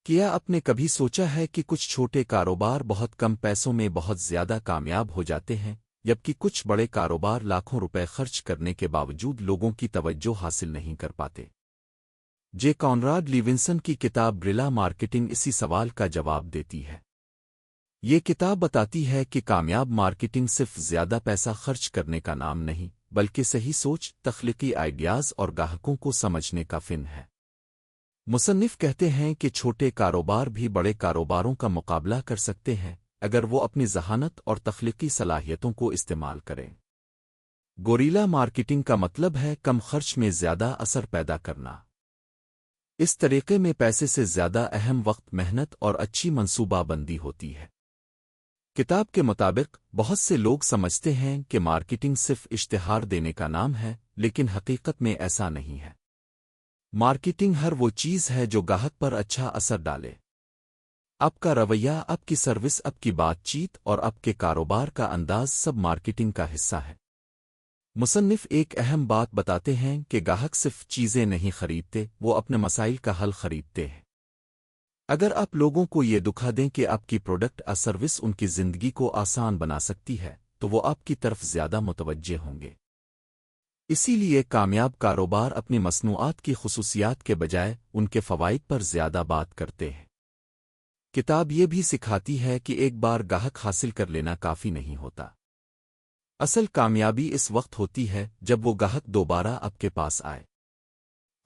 کیا آپ نے کبھی سوچا ہے کہ کچھ چھوٹے کاروبار بہت کم پیسوں میں بہت زیادہ کامیاب ہو جاتے ہیں، جبکہ کچھ بڑے کاروبار لاکھوں روپے خرچ کرنے کے باوجود لوگوں کی توجہ حاصل نہیں کر پاتے؟ جے کانراڈ لیونسن کی کتاب گریلا مارکیٹنگ اسی سوال کا جواب دیتی ہے۔ یہ کتاب بتاتی ہے کہ کامیاب مارکیٹنگ صرف زیادہ پیسہ خرچ کرنے کا نام نہیں، بلکہ صحیح سوچ، تخلیقی آئیڈیاز اور گاہکوں کو سمجھنے کا فن ہے۔ مصنف کہتے ہیں کہ چھوٹے کاروبار بھی بڑے کاروباروں کا مقابلہ کر سکتے ہیں اگر وہ اپنی ذہانت اور تخلیقی صلاحیتوں کو استعمال کریں۔ گوریلا مارکیٹنگ کا مطلب ہے کم خرچ میں زیادہ اثر پیدا کرنا۔ اس طریقے میں پیسے سے زیادہ اہم وقت، محنت اور اچھی منصوبہ بندی ہوتی ہے۔ کتاب کے مطابق بہت سے لوگ سمجھتے ہیں کہ مارکیٹنگ صرف اشتہار دینے کا نام ہے، لیکن حقیقت میں ایسا نہیں ہے۔ مارکیٹنگ ہر وہ چیز ہے جو گاہک پر اچھا اثر ڈالے۔ آپ کا رویہ، آپ کی سروس، آپ کی بات چیت اور آپ کے کاروبار کا انداز سب مارکیٹنگ کا حصہ ہے۔ مصنف ایک اہم بات بتاتے ہیں کہ گاہک صرف چیزیں نہیں خریدتے، وہ اپنے مسائل کا حل خریدتے ہیں۔ اگر آپ لوگوں کو یہ دکھا دیں کہ آپ کی پروڈکٹ یا سروس ان کی زندگی کو آسان بنا سکتی ہے، تو وہ آپ کی طرف زیادہ متوجہ ہوں گے۔ اسی لیے کامیاب کاروبار اپنی مصنوعات کی خصوصیات کے بجائے ان کے فوائد پر زیادہ بات کرتے ہیں۔ کتاب یہ بھی سکھاتی ہے کہ ایک بار گاہک حاصل کر لینا کافی نہیں ہوتا۔ اصل کامیابی اس وقت ہوتی ہے جب وہ گاہک دوبارہ آپ کے پاس آئے۔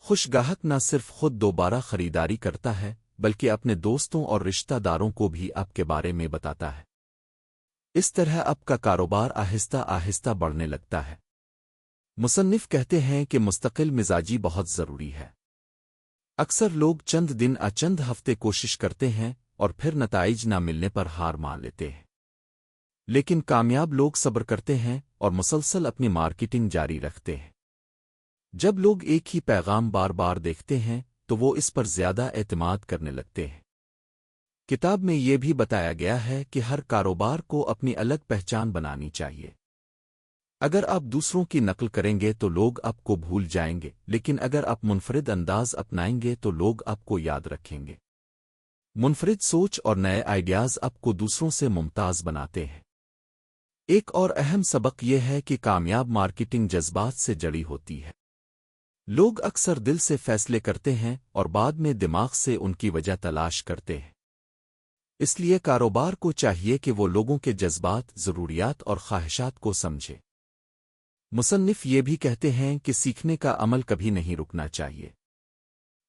خوش گاہک نہ صرف خود دوبارہ خریداری کرتا ہے، بلکہ اپنے دوستوں اور رشتہ داروں کو بھی آپ کے بارے میں بتاتا ہے۔ اس طرح آپ کا کاروبار آہستہ آہستہ بڑھنے لگتا ہے۔ مصنف کہتے ہیں کہ مستقل مزاجی بہت ضروری ہے۔ اکثر لوگ چند دن یا چند ہفتے کوشش کرتے ہیں اور پھر نتائج نہ ملنے پر ہار مان لیتے ہیں، لیکن کامیاب لوگ صبر کرتے ہیں اور مسلسل اپنی مارکیٹنگ جاری رکھتے ہیں۔ جب لوگ ایک ہی پیغام بار بار دیکھتے ہیں تو وہ اس پر زیادہ اعتماد کرنے لگتے ہیں۔ کتاب میں یہ بھی بتایا گیا ہے کہ ہر کاروبار کو اپنی الگ پہچان بنانی چاہیے۔ اگر آپ دوسروں کی نقل کریں گے تو لوگ آپ کو بھول جائیں گے، لیکن اگر آپ منفرد انداز اپنائیں گے تو لوگ آپ کو یاد رکھیں گے۔ منفرد سوچ اور نئے آئیڈیاز آپ کو دوسروں سے ممتاز بناتے ہیں۔ ایک اور اہم سبق یہ ہے کہ کامیاب مارکیٹنگ جذبات سے جڑی ہوتی ہے۔ لوگ اکثر دل سے فیصلے کرتے ہیں اور بعد میں دماغ سے ان کی وجہ تلاش کرتے ہیں۔ اس لیے کاروبار کو چاہیے کہ وہ لوگوں کے جذبات، ضروریات اور خواہشات کو سمجھے۔ مصنف یہ بھی کہتے ہیں کہ سیکھنے کا عمل کبھی نہیں رکنا چاہیے۔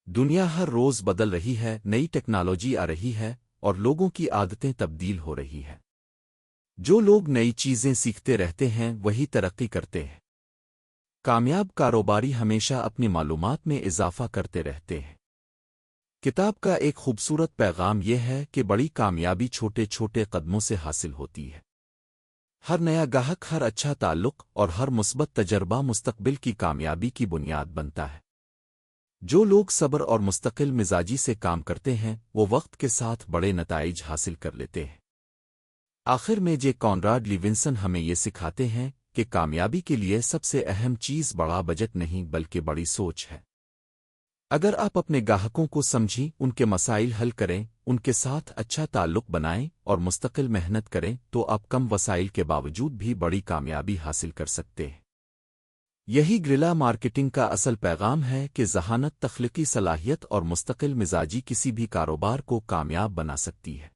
دنیا ہر روز بدل رہی ہے، نئی ٹیکنالوجی آ رہی ہے اور لوگوں کی عادتیں تبدیل ہو رہی ہیں۔ جو لوگ نئی چیزیں سیکھتے رہتے ہیں وہی ترقی کرتے ہیں۔ کامیاب کاروباری ہمیشہ اپنی معلومات میں اضافہ کرتے رہتے ہیں۔ کتاب کا ایک خوبصورت پیغام یہ ہے کہ بڑی کامیابی چھوٹے چھوٹے قدموں سے حاصل ہوتی ہے۔ ہر نیا گاہک، ہر اچھا تعلق اور ہر مثبت تجربہ مستقبل کی کامیابی کی بنیاد بنتا ہے۔ جو لوگ صبر اور مستقل مزاجی سے کام کرتے ہیں وہ وقت کے ساتھ بڑے نتائج حاصل کر لیتے ہیں۔ آخر میں جے کانراڈ لیونسن ہمیں یہ سکھاتے ہیں کہ کامیابی کے لیے سب سے اہم چیز بڑا بجٹ نہیں بلکہ بڑی سوچ ہے۔ اگر آپ اپنے گاہکوں کو سمجھیں، ان کے مسائل حل کریں، ان کے ساتھ اچھا تعلق بنائیں اور مستقل محنت کریں تو آپ کم وسائل کے باوجود بھی بڑی کامیابی حاصل کر سکتے ہیں۔ یہی گریلا مارکیٹنگ کا اصل پیغام ہے کہ ذہانت، تخلیقی صلاحیت اور مستقل مزاجی کسی بھی کاروبار کو کامیاب بنا سکتی ہے۔